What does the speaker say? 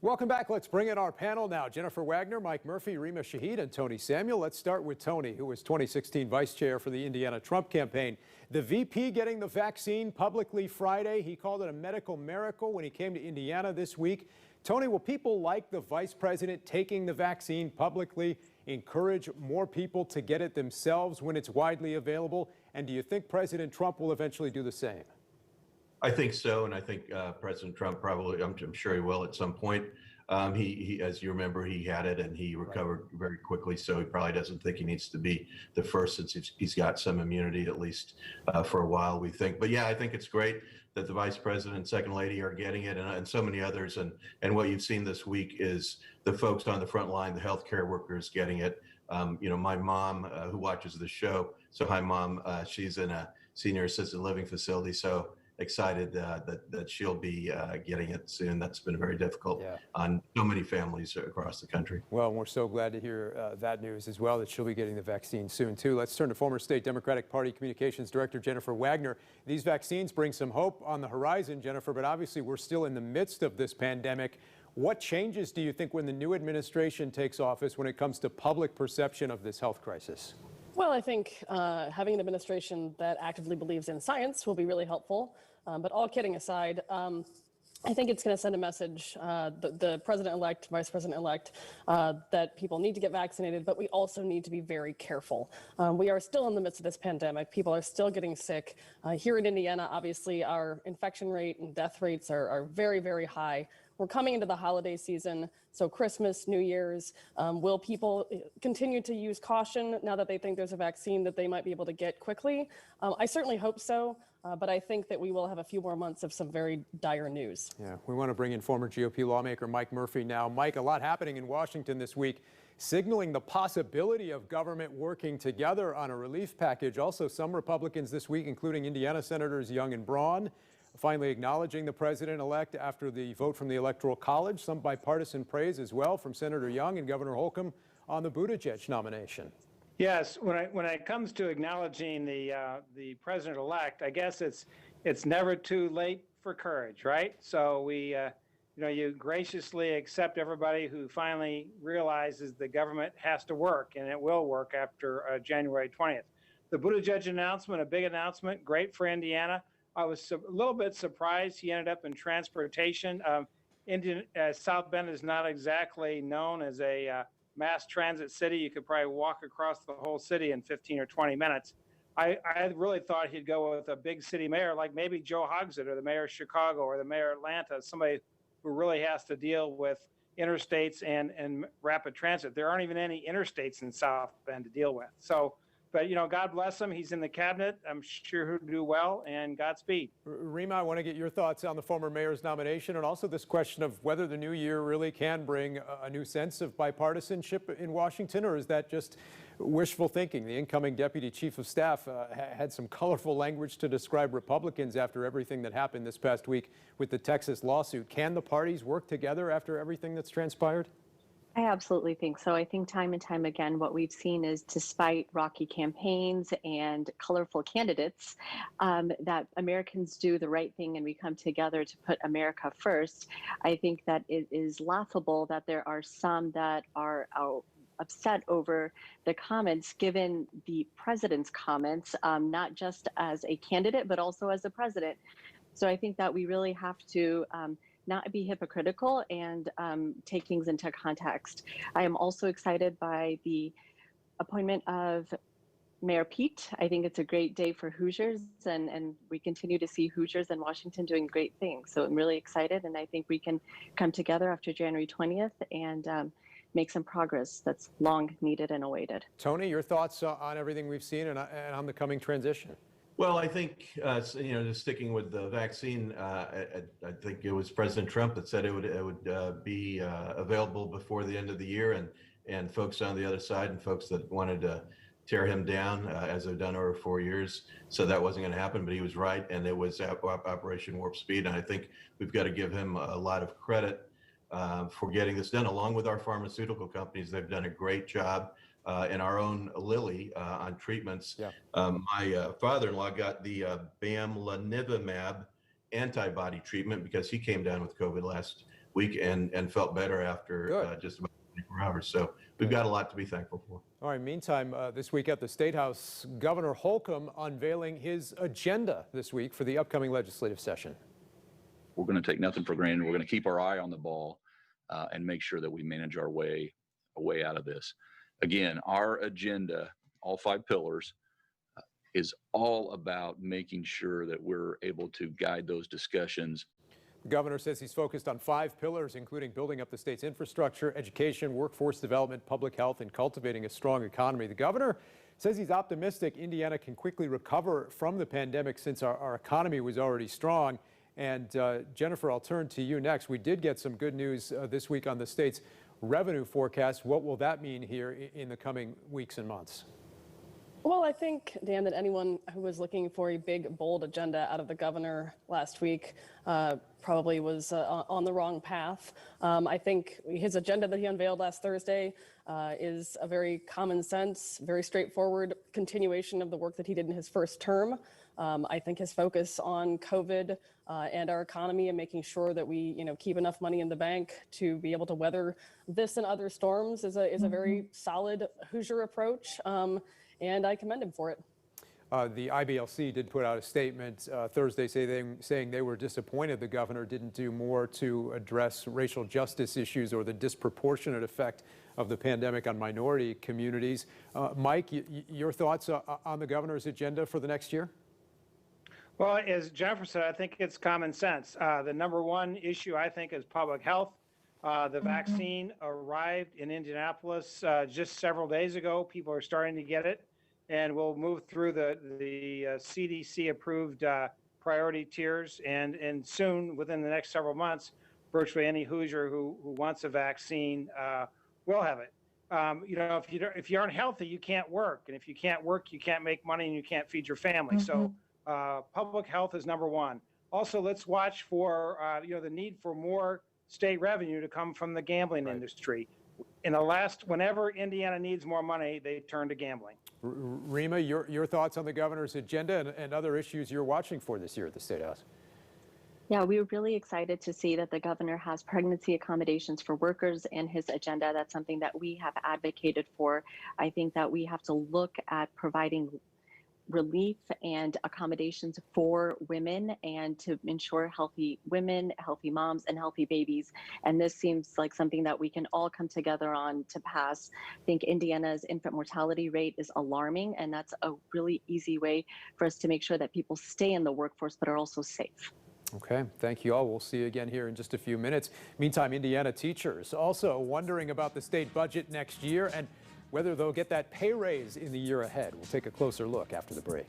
Welcome back. Let's bring in our panel now. Jennifer Wagner, Mike Murphy, Rima Shahid, and Tony Samuel. Let's start with Tony, who was 2016 vice chair for the Indiana Trump campaign. The VP getting the vaccine publicly Friday. He called it a medical miracle when he came to Indiana this week. Tony, will people like the vice president taking the vaccine publicly encourage more people to get it themselves when it's widely available? And do you think President Trump will eventually do the same? I think so, and I think President Trump probably, I'm sure he will at some point. He, as you remember, he had it and he recovered very quickly, so he probably doesn't think he needs to be the first since he's got some immunity, at least for a while, we think. But yeah, I think it's great that the vice president and second lady are getting it, and so many others. And what you've seen this week is the folks on the front line, the healthcare workers getting it. My mom, who watches the show, so hi, Mom, she's in a senior assisted living facility, so excited that she'll be getting it soon. That's been very difficult on so many families across the country. Well, we're so glad to hear that news as well, that she'll be getting the vaccine soon, too. Let's turn to former State Democratic Party Communications Director Jennifer Wagner. These vaccines bring some hope on the horizon, Jennifer, but obviously we're still in the midst of this pandemic. What changes do you think when the new administration takes office when it comes to public perception of this health crisis? Well, I think having an administration that actively believes in science will be really helpful. But all kidding aside, I think it's going to send a message, the president-elect, vice president-elect, that people need to get vaccinated, but we also need to be very careful. We are still in the midst of this pandemic. People are still getting sick. Here in Indiana, obviously, our infection rate and death rates are very, very high. We're coming into the holiday season, so Christmas, New Year's. Will people continue to use caution now that they think there's a vaccine that they might be able to get quickly? I certainly hope so, but I think that we will have a few more months of some very dire news. Yeah, we want to bring in former GOP lawmaker Mike Murphy now. Mike, a lot happening in Washington this week, signaling the possibility of government working together on a relief package. Also, some Republicans this week, including Indiana Senators Young and Braun, finally acknowledging the president-elect after the vote from the Electoral College. Some bipartisan praise as well from Senator Young and Governor Holcomb on the Buttigieg nomination. Yes, when it comes to acknowledging the president-elect, I guess it's never too late for courage, right? So you graciously accept everybody who finally realizes the government has to work, and it will work after January 20th. The Buttigieg announcement, a big announcement, great for Indiana. I was a little bit surprised he ended up in transportation. South Bend is not exactly known as a mass transit city. You could probably walk across the whole city in 15 or 20 minutes. I really thought he'd go with a big city mayor, like maybe Joe Hogsett or the mayor of Chicago or the mayor of Atlanta, somebody who really has to deal with interstates and rapid transit. There aren't even any interstates in South Bend to deal with. But, God bless him. He's in the cabinet. I'm sure he'll do well, and Godspeed. Rima, I want to get your thoughts on the former mayor's nomination and also this question of whether the new year really can bring a new sense of bipartisanship in Washington, or is that just wishful thinking? The incoming deputy chief of staff had some colorful language to describe Republicans after everything that happened this past week with the Texas lawsuit. Can the parties work together after everything that's transpired? I absolutely think so. I think time and time again, what we've seen is despite rocky campaigns and colorful candidates, that Americans do the right thing and we come together to put America first. I think that it is laughable that there are some that are upset over the comments, given the president's comments, not just as a candidate, but also as a president. So I think that we really have to not be hypocritical and take things into context. I am also excited by the appointment of Mayor Pete. I think it's a great day for Hoosiers, and we continue to see Hoosiers in Washington doing great things. So I'm really excited, and I think we can come together after January 20th and make some progress that's long needed and awaited. Tony, your thoughts on everything we've seen and on the coming transition? Well, I think, just sticking with the vaccine, I think it was President Trump that said it would be available before the end of the year, and folks on the other side and folks that wanted to tear him down, as they've done over 4 years, so that wasn't going to happen, but he was right, and it was Operation Warp Speed, and I think we've got to give him a lot of credit for getting this done, along with our pharmaceutical companies. They've done a great job. In our own Lilly on treatments. Yeah. My father-in-law got the bamlanivimab antibody treatment because he came down with COVID last week and felt better after Good. just about 24 hours. So we've got a lot to be thankful for. All right, meantime, this week at the State House, Governor Holcomb unveiling his agenda this week for the upcoming legislative session. We're going to take nothing for granted. We're going to keep our eye on the ball and make sure that we manage our way out of this. Again, our agenda, all 5 pillars, is all about making sure that we're able to guide those discussions. The governor says he's focused on 5 pillars, including building up the state's infrastructure, education, workforce development, public health, and cultivating a strong economy. The governor says he's optimistic Indiana can quickly recover from the pandemic since our economy was already strong. And Jennifer, I'll turn to you next. We did get some good news this week on the state's revenue forecast. What will that mean here in the coming weeks and months? Well, I think, Dan, that anyone who was looking for a big, bold agenda out of the governor last week probably was on the wrong path. I think his agenda that he unveiled last Thursday is a very common sense, very straightforward continuation of the work that he did in his first term. I think his focus on COVID and our economy and making sure that we, keep enough money in the bank to be able to weather this and other storms is a very solid Hoosier approach. And I commend him for it. The IBLC did put out a statement Thursday saying they were disappointed the governor didn't do more to address racial justice issues or the disproportionate effect of the pandemic on minority communities. Mike, your thoughts on the governor's agenda for the next year? Well, as Jennifer said, I think it's common sense. The number one issue, I think, is public health. The vaccine arrived in Indianapolis just several days ago. People are starting to get it, and we'll move through the CDC-approved priority tiers, and soon, within the next several months, virtually any Hoosier who wants a vaccine will have it. If you aren't healthy, you can't work, and if you can't work, you can't make money, and you can't feed your family. So public health is number one. Also, let's watch for the need for more state revenue to come from the gambling industry. Whenever Indiana needs more money, they turn to gambling. Rima, your thoughts on the governor's agenda and other issues you're watching for this year at the State House? Yeah, we were really excited to see that the governor has pregnancy accommodations for workers in his agenda. That's something that we have advocated for. I think that we have to look at providing relief and accommodations for women and to ensure healthy women, healthy moms, and healthy babies. And this seems like something that we can all come together on to pass. I think Indiana's infant mortality rate is alarming, and that's a really easy way for us to make sure that people stay in the workforce but are also safe. Okay, thank you all. We'll see you again here in just a few minutes. Meantime, Indiana teachers also wondering about the state budget next year and whether they'll get that pay raise in the year ahead. We'll take a closer look after the break.